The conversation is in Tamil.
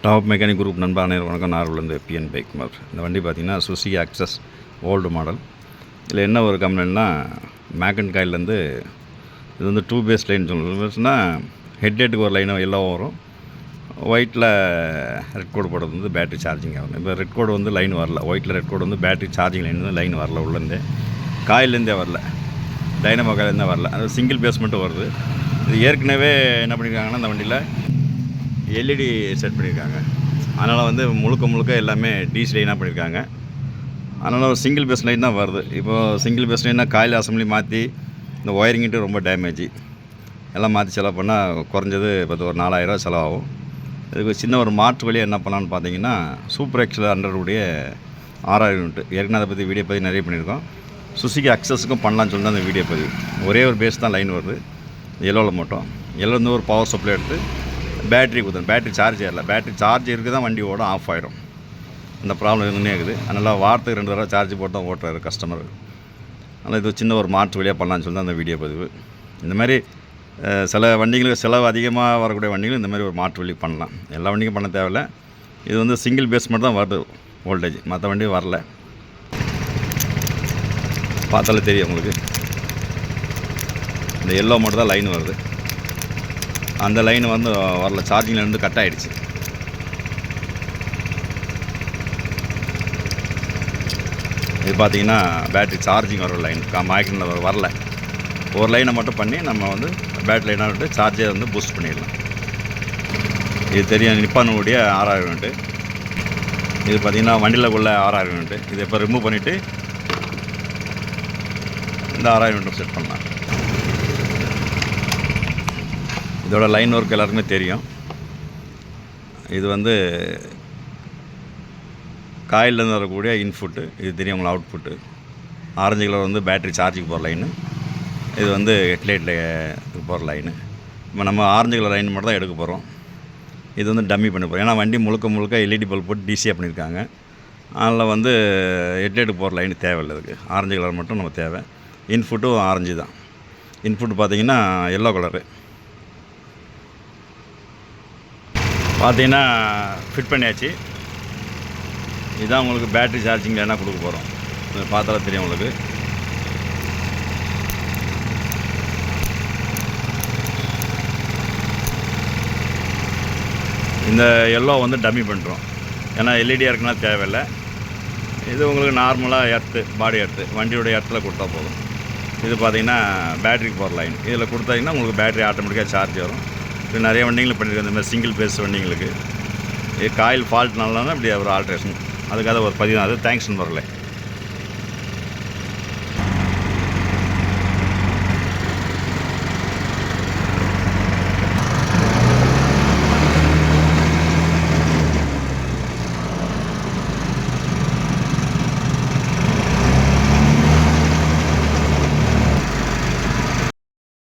டாப் மெக்கானிக் குரூப் நண்பா அனைவருக்கும் வணக்கம். நார்வேலேருந்து பிஎன் பைக் மார்க். இந்த வண்டி பார்த்திங்கன்னா சுசுகி அக்சஸ் ஓல்டு மாடல். இதில் என்ன ஒரு கம்ப்ளைண்ட்னா மேக்கன் காயிலேருந்து இது வந்து 2 பேஸ் லைன் சொல்லுன்னா ஹெட்லைட்டுக்கு ஒரு லைன் எல்லோ வரும், ஒயிட்டில் ரெட் கோடு போடுறது வந்து பேட்ரி சார்ஜிங் ஆகும். இப்போ ரெட் கோடு வந்து லைன் வரல, ஒயிட்டில் ரெட் கோடு வந்து பேட்ரி சார்ஜிங் லைன் வரல, உள்ளேருந்தே காயிலேருந்தே வரல, டைனமோ காயிலேருந்தே வரல. அது சிங்கிள் பேஸ் மட்டும் வருது. இது ஏற்கனவே என்ன பண்ணியிருக்காங்கன்னா இந்த வண்டியில் எல்இடி செட் பண்ணியிருக்காங்க. அதனால் வந்து முழுக்க எல்லாமே டிசி லைனாக பண்ணியிருக்காங்க. அதனால் ஒரு சிங்கிள் பேஸ் லைன் தான் வருது. இப்போது சிங்கிள் பேஸ் லைனாக காயில் அசம்பிளி மாற்றி இந்த ஒயரிங்கிட்டு ரொம்ப டேமேஜ் எல்லாம் மாற்றி செலவு பண்ணால் குறைஞ்சது இப்போ ஒரு 4000 செலவாகும். இதுக்கு சின்ன ஒரு மாற்று வழியாக என்ன பண்ணலான்னு பார்த்தீங்கன்னா சூப்பர் எக்ஸல் 100 6000 யூனிட் ஏற்கனவே அதை பற்றி வீடியோ பதிவு நிறைய பண்ணியிருக்கோம். சுசுகி அக்சஸுக்கும் பண்ணலான்னு சொல்லிட்டு அந்த வீடியோ பதிவு. ஒரே ஒரு பேஸ் தான் லைன் வருது எல்லோவில் மட்டும். எல்லோருந்து ஒரு பவர் சப்ளை எடுத்து பேட்ரி குத்தணும். பேட்ரி சார்ஜ் ஏறல, பேட்ரி சார்ஜ் இருக்குது தான் வண்டி ஓடும், ஆஃப் ஆகிடும். இந்த ப்ராப்ளம் இருந்துன்னே இருக்குது. அதனால் வாரத்துக்கு 2 தடவை சார்ஜ் போட்டு தான் ஓட்டுறாரு கஸ்டமர். அதனால் இது சின்ன ஒரு மாற்று வழியாக பண்ணலான்னு சொல்லி தான் அந்த வீடியோ பதிவு. இந்த மாதிரி சில வண்டிகளுக்கு செலவு அதிகமாக வரக்கூடிய வண்டிகள் இந்த மாதிரி ஒரு மாற்று வழி பண்ணலாம். எல்லா வண்டிக்கும் பண்ண தேவையில்லை. இது வந்து சிங்கிள் பேஸ் மட்டும் தான் வருது வோல்டேஜ், மற்ற வண்டி வரல. பார்த்தாலே தெரியும் உங்களுக்கு, இந்த எல்லோ மட்டும் தான் லைன் வருது. அந்த லைன் வந்து வரல, சார்ஜிங்லேருந்து கட் ஆகிடுச்சு. இது பார்த்திங்கன்னா பேட்ரி சார்ஜிங் வர லைன் மேக்னில் வரல. ஒரு லைனை மட்டும் பண்ணி நம்ம வந்து பேட்ரி லைனாக விட்டு சார்ஜை வந்து பூஸ்ட் பண்ணிடலாம். இது தெரியும், நிப்பானுடைய 6000 யூனிட்டு. இது பார்த்திங்கன்னா வண்டியில் உள்ள 6000 யூனிட்டு. இதை இப்போ ரிமூவ் பண்ணிவிட்டு இந்த 6000 யூனிட்டும் செட் பண்ணலாம். இதோட லைன் ஒர்க் எல்லாருக்குமே தெரியும். இது வந்து காயிலேருந்து வரக்கூடிய இன்புட்டு, இது தெரியும் உங்களுக்கு அவுட்புட்டு. ஆரஞ்சு கலர் வந்து பேட்ரி சார்ஜுக்கு போகிற லைனு, இது வந்து ஹெட்லைட்டில் போகிற லைனு. இப்போ நம்ம ஆரஞ்சு கலர் லைன் மட்டும் தான் எடுக்க போகிறோம். இது வந்து டம்மி பண்ண போகிறோம். ஏன்னா வண்டி முழுக்க எல்இடி பல்ப் போட்டு டிசியாக பண்ணியிருக்காங்க. அதில் வந்து ஹெட்லைட்டுக்கு போகிற லைன் தேவையில்லை. இதுக்கு ஆரஞ்சு கலர் மட்டும் நம்ம தேவை. இன்புட்டும் ஆரஞ்சு தான். இன்புட் பார்த்திங்கன்னா எல்லோ கலரு. பார்த்தீங்கன்னா ஃபிட் பண்ணியாச்சு. இதுதான் உங்களுக்கு பேட்ரி சார்ஜிங் என்ன கொடுக்க போகிறோம். பார்த்தாலே தெரியும் உங்களுக்கு. இந்த எல்லோ வந்து டம்மி பண்ணுறோம். ஏன்னா எல்இடியாக இருக்குன்னா தேவையில்லை. இது உங்களுக்கு நார்மலாக எர்த்து, பாடி எர்த்து, வண்டியோட எர்த்தில் கொடுத்தா போதும். இது பார்த்திங்கன்னா பேட்ரிக்கு போகிற லைன். இதில் கொடுத்தீங்கன்னா உங்களுக்கு பேட்ரி ஆட்டோமேட்டிக்காக சார்ஜ் வரும். இப்போ நிறைய வண்டிகளும் பண்ணியிருக்கோம். இந்த மாதிரி சிங்கிள் பேஸ் வண்டிங்களுக்கு காயில் ஃபால்ட்னால இப்படி ஒரு ஆல்ட்ரேஷன், அதுக்காக ஒரு பதிவு. அது தேங்க்ஸ்ன்னு வரல.